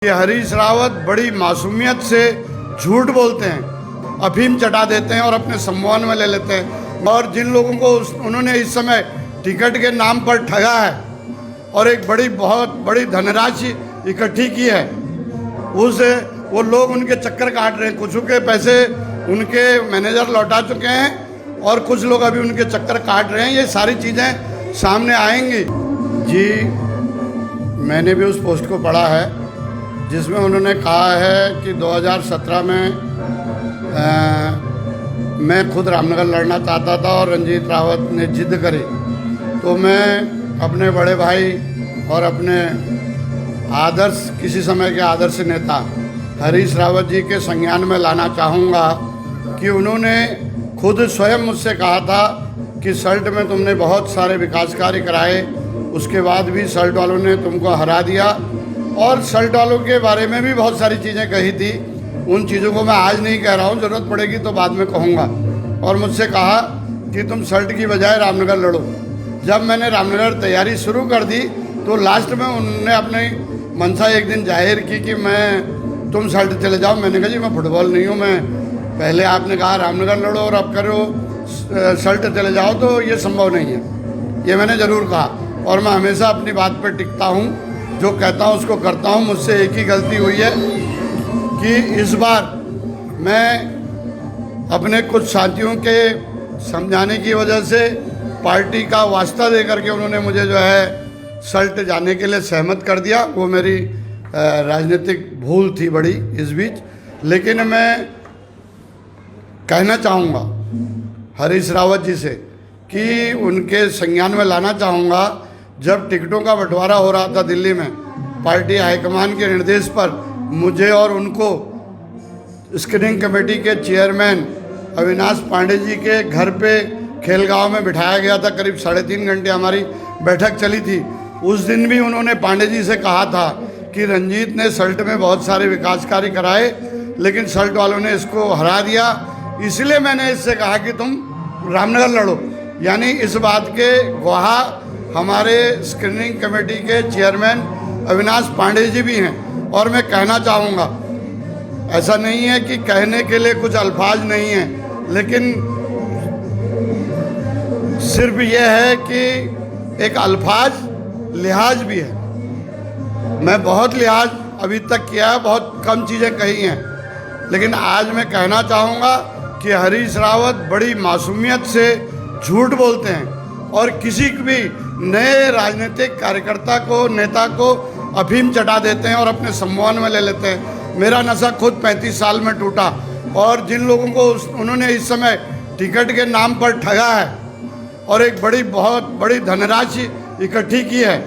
ये हरीश रावत बड़ी मासूमियत से झूठ बोलते हैं, अफीम चटा देते हैं और अपने सम्मान में ले लेते हैं। और जिन लोगों को उन्होंने इस समय टिकट के नाम पर ठगा है और एक बहुत बड़ी धनराशि इकट्ठी की है, वो लोग उनके चक्कर काट रहे हैं। कुछ के पैसे उनके मैनेजर लौटा चुके हैं और कुछ लोग अभी उनके चक्कर काट रहे हैं। ये सारी चीज़ें सामने आएंगी। जी, मैंने भी उस पोस्ट को पढ़ा है जिसमें उन्होंने कहा है कि 2017 में मैं खुद रामनगर लड़ना चाहता था और रंजीत रावत ने जिद करी, तो मैं अपने बड़े भाई और अपने आदर्श, किसी समय के आदर्श नेता हरीश रावत जी के संज्ञान में लाना चाहूँगा कि उन्होंने खुद स्वयं मुझसे कहा था कि सल्ट में तुमने बहुत सारे विकास कार्य कराए, उसके बाद भी सल्ट वालों ने तुमको हरा दिया। और सल्ट वालों के बारे में भी बहुत सारी चीज़ें कही थी। उन चीज़ों को मैं आज नहीं कह रहा हूँ, ज़रूरत पड़ेगी तो बाद में कहूँगा। और मुझसे कहा कि तुम सल्ट की बजाय रामनगर लड़ो। जब मैंने रामनगर तैयारी शुरू कर दी तो लास्ट में उन्होंने अपनी मंशा एक दिन जाहिर की कि तुम सल्ट चले जाओ। मैंने कहा जी मैं फुटबॉल नहीं हूँ, मैं पहले आपने कहा रामनगर लड़ो और अब करो सल्ट चले जाओ, तो ये संभव नहीं है। ये मैंने ज़रूर कहा और मैं हमेशा अपनी बात पर टिकता हूँ, जो कहता हूँ उसको करता हूँ। मुझसे एक ही गलती हुई है कि इस बार मैं अपने कुछ साथियों के समझाने की वजह से पार्टी का वास्ता दे करके उन्होंने मुझे जो है सल्ट जाने के लिए सहमत कर दिया। वो मेरी राजनीतिक भूल थी बड़ी इस बीच। लेकिन मैं कहना चाहूँगा हरीश रावत जी से कि उनके संज्ञान में लाना चाहूँगा, जब टिकटों का बंटवारा हो रहा था दिल्ली में, पार्टी हाईकमान के निर्देश पर मुझे और उनको स्क्रीनिंग कमेटी के चेयरमैन अविनाश पांडे जी के घर पे खेलगांव में बिठाया गया था। करीब 3.5 घंटे हमारी बैठक चली थी। उस दिन भी उन्होंने पांडे जी से कहा था कि रंजीत ने सल्ट में बहुत सारे विकास कार्य कराए, लेकिन सल्ट वालों ने इसको हरा दिया, इसलिए मैंने इससे कहा कि तुम रामनगर लड़ो। यानी इस बात के गवाह हमारे स्क्रीनिंग कमेटी के चेयरमैन अविनाश पांडे जी भी हैं। और मैं कहना चाहूँगा, ऐसा नहीं है कि कहने के लिए कुछ अल्फाज नहीं हैं, लेकिन सिर्फ यह है कि एक अल्फाज लिहाज भी है। मैं बहुत लिहाज अभी तक किया है, बहुत कम चीज़ें कही हैं, लेकिन आज मैं कहना चाहूँगा कि हरीश रावत बड़ी मासूमियत से झूठ बोलते हैं और किसी भी नए राजनीतिक कार्यकर्ता को, नेता को अफीम चटा देते हैं और अपने सम्मान में ले लेते हैं। मेरा नशा खुद 35 साल में टूटा। और जिन लोगों को उन्होंने इस समय टिकट के नाम पर ठगा है और एक बहुत बड़ी धनराशि इकट्ठी की है,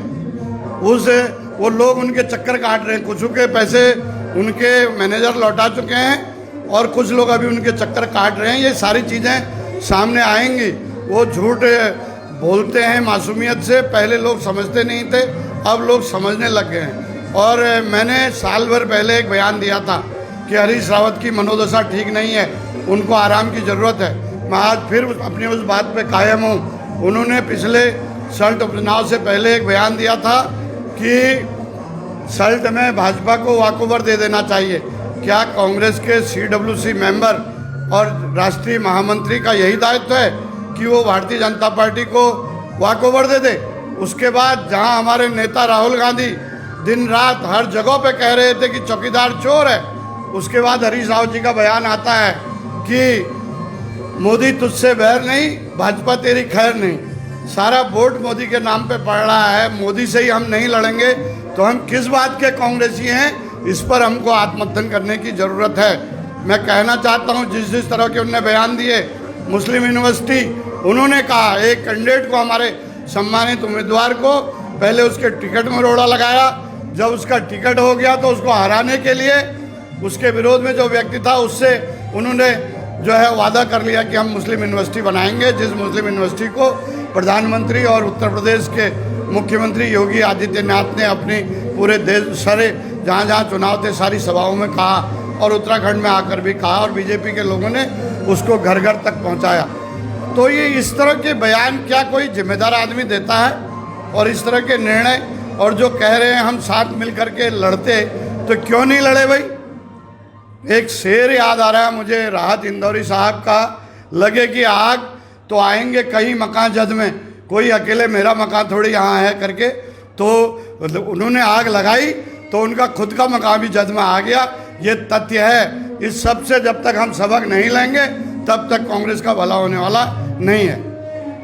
वो लोग उनके चक्कर काट रहे हैं। कुछ के पैसे उनके मैनेजर लौटा चुके हैं और कुछ लोग अभी उनके चक्कर काट रहे हैं। ये सारी चीज़ें सामने आएंगी। वो झूठ बोलते हैं मासूमियत से। पहले लोग समझते नहीं थे, अब लोग समझने लग गए हैं। और मैंने साल भर पहले एक बयान दिया था कि हरीश रावत की मनोदशा ठीक नहीं है, उनको आराम की ज़रूरत है। मैं आज फिर अपनी उस बात पे कायम हूँ। उन्होंने पिछले सल्ट उपचुनाव से पहले एक बयान दिया था कि सल्ट में भाजपा को वॉकओवर दे देना चाहिए। क्या कांग्रेस के CWC मेंबर और राष्ट्रीय महामंत्री का यही दायित्व है कि वो भारतीय जनता पार्टी को वॉकओवर दे दे? उसके बाद जहां हमारे नेता राहुल गांधी दिन रात हर जगह पे कह रहे थे कि चौकीदार चोर है, उसके बाद हरीश रावत जी का बयान आता है कि मोदी तुझसे बैर नहीं, भाजपा तेरी खैर नहीं। सारा वोट मोदी के नाम पे पड़ रहा है। मोदी से ही हम नहीं लड़ेंगे तो हम किस बात के कांग्रेसी हैं? इस पर हमको आत्ममंथन करने की ज़रूरत है। मैं कहना चाहता हूँ, जिस तरह के उन्होंने बयान दिए, मुस्लिम यूनिवर्सिटी, उन्होंने कहा एक कैंडिडेट को, हमारे सम्मानित उम्मीदवार को, पहले उसके टिकट में रोड़ा लगाया। जब उसका टिकट हो गया तो उसको हराने के लिए उसके विरोध में जो व्यक्ति था उससे उन्होंने जो है वादा कर लिया कि हम मुस्लिम यूनिवर्सिटी बनाएंगे, जिस मुस्लिम यूनिवर्सिटी को प्रधानमंत्री और उत्तर प्रदेश के मुख्यमंत्री योगी आदित्यनाथ ने अपनी पूरे देश सारे जहाँ जहाँ चुनाव थे सारी सभाओं में कहा और उत्तराखंड में आकर भी कहा और बीजेपी के लोगों ने उसको घर घर तक पहुँचाया। तो ये इस तरह के बयान क्या कोई जिम्मेदार आदमी देता है? और इस तरह के निर्णय, और जो कह रहे हैं हम साथ मिल कर के लड़ते, तो क्यों नहीं लड़े भाई? एक शेर याद आ रहा है मुझे राहत इंदौरी साहब का, लगे कि आग तो आएंगे कहीं मकान जद में, कोई अकेले मेरा मकान थोड़ी यहाँ है करके, तो उन्होंने आग लगाई तो उनका खुद का मकान भी जद में आ गया। ये तथ्य है। इस सब से जब तक हम सबक नहीं लेंगे तब तक कांग्रेस का भला होने वाला नहीं है।